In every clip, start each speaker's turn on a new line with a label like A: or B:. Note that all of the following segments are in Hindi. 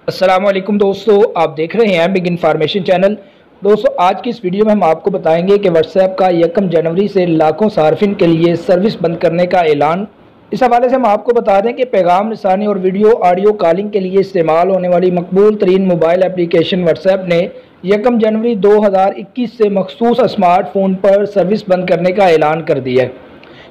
A: अस्सलाम वालेकुम दोस्तों, आप देख रहे हैं बिग इन्फॉर्मेशन चैनल। दोस्तों, आज की इस वीडियो में हम आपको बताएंगे कि व्हाट्सएप का 1 जनवरी से लाखों सार्फिन के लिए सर्विस बंद करने का ऐलान। इस हवाले से हम आपको बता दें कि पैगाम रसानी और वीडियो ऑडियो कॉलिंग के लिए इस्तेमाल होने वाली मकबूल तरीन मोबाइल एप्लीकेशन व्हाट्सएप ने 1 जनवरी 2021 से मखसूस स्मार्टफोन पर सर्विस बंद करने का ऐलान कर दिया है।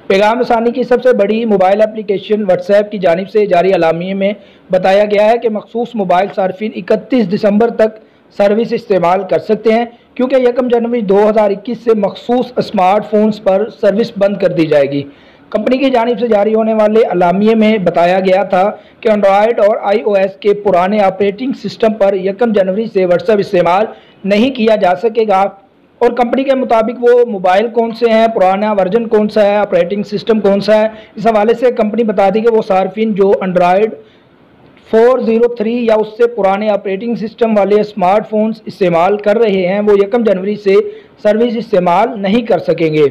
A: पैगाम रसानी की सबसे बड़ी मोबाइल एप्लीकेशन व्हाट्सएप की जानिब से जारी अलामिये में बताया गया है कि मखसूस मोबाइल सार्फिन 31 दिसंबर तक सर्विस इस्तेमाल कर सकते हैं, क्योंकि 1 जनवरी 2021 से मखसूस स्मार्टफोन्स पर सर्विस बंद कर दी जाएगी। कंपनी की जानिब से जारी होने वाले अलामिये में बताया गया था कि एंड्रॉयड और iOS के पुराने ऑपरेटिंग सिस्टम पर 1 जनवरी से व्हाट्सएप इस्तेमाल नहीं किया जा सकेगा, और कंपनी के मुताबिक वो मोबाइल कौन से हैं, पुराना वर्जन कौन सा है, ऑपरेटिंग सिस्टम कौन सा है, इस हवाले से कंपनी बता दी कि वो सार्फिन जो एंड्रॉयड 403 या उससे पुराने ऑपरेटिंग सिस्टम वाले स्मार्टफोन्स इस्तेमाल कर रहे हैं वो 1 जनवरी से सर्विस इस्तेमाल नहीं कर सकेंगे।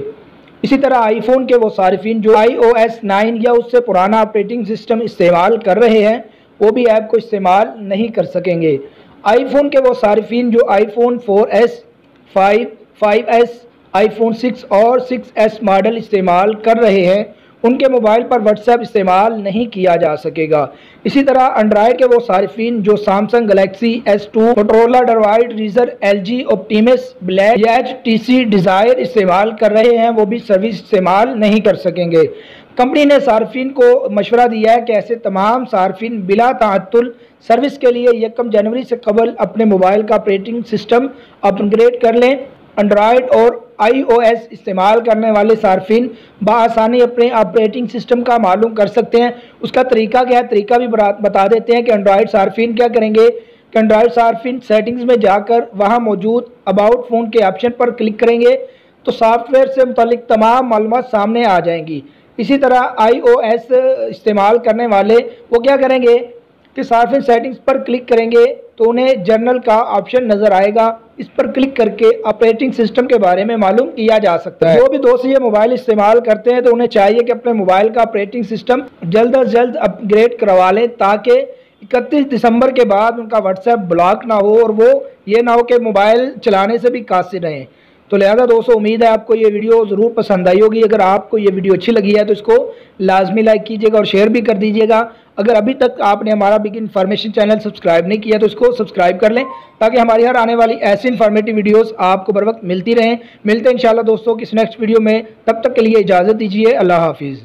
A: इसी तरह आईफोन के वो सार्फिन जो iOS 9 या उससे पुराना ऑपरेटिंग सिस्टम इस्तेमाल कर रहे हैं वो भी ऐप को इस्तेमाल नहीं कर सकेंगे। आईफोन के वो सार्फिन जो आईफोन 4S, 5S, आईफोन 6 और 6S मॉडल इस्तेमाल कर रहे हैं उनके मोबाइल पर व्हाट्सएप इस्तेमाल नहीं किया जा सकेगा। इसी तरह एंड्रॉयड के वो सार्फिन जो Samsung Galaxy S2, Motorola Droid, Razr, LG Optimus, Black, HTC Desire इस्तेमाल कर रहे हैं वो भी सर्विस इस्तेमाल नहीं कर सकेंगे। कंपनी ने सार्फिन को मशवरा दिया है कि ऐसे तमाम सार्फिन बिला ताअत्तुल सर्विस के लिए 1 जनवरी से कबल अपने मोबाइल का ऑपरेटिंग सिस्टम अपग्रेड कर लें। एंड्रॉयड और iOS इस्तेमाल करने वाले सार्फिन बआसानी अपने ऑपरेटिंग सिस्टम का मालूम कर सकते हैं। उसका तरीका क्या है, तरीका भी बता देते हैं कि एंड्रॉयड सार्फिन क्या करेंगे कि एंड्रॉयड सार्फिन सेटिंग्स में जाकर वहां मौजूद अबाउट फ़ोन के ऑप्शन पर क्लिक करेंगे तो सॉफ्टवेयर से मुतालिक तमाम मालूमात सामने आ जाएंगी। इसी तरह iOS इस्तेमाल करने वाले वो क्या करेंगे कि सार्फिन सेटिंग्स पर क्लिक करेंगे तो उन्हें जर्नल का ऑप्शन नज़र आएगा। इस पर क्लिक करके ऑपरेटिंग सिस्टम के बारे में मालूम किया जा सकता है। जो भी दोस्त ये मोबाइल इस्तेमाल करते हैं तो उन्हें चाहिए कि अपने मोबाइल का ऑपरेटिंग सिस्टम जल्द अज जल्द अपग्रेड करवा लें, ताकि 31 दिसंबर के बाद उनका व्हाट्सएप ब्लॉक ना हो और वो ये ना हो कि मोबाइल चलाने से भी कासिर रहें। तो लिहाजा दोस्तों, उम्मीद है आपको ये वीडियो ज़रूर पसंद आई होगी। अगर आपको ये वीडियो अच्छी लगी है तो इसको लाजमी लाइक कीजिएगा और शेयर भी कर दीजिएगा। अगर अभी तक आपने हमारा बिग इन्फॉर्मेशन चैनल सब्सक्राइब नहीं किया तो इसको सब्सक्राइब कर लें, ताकि हमारी हर आने वाली ऐसी इन्फॉर्मेटिव वीडियोस आपको बर वक्त मिलती रहें। मिलते हैं इंशाल्लाह दोस्तों किस नेक्स्ट वीडियो में, तब तक के लिए इजाज़त दीजिए। अल्लाह हाफिज़।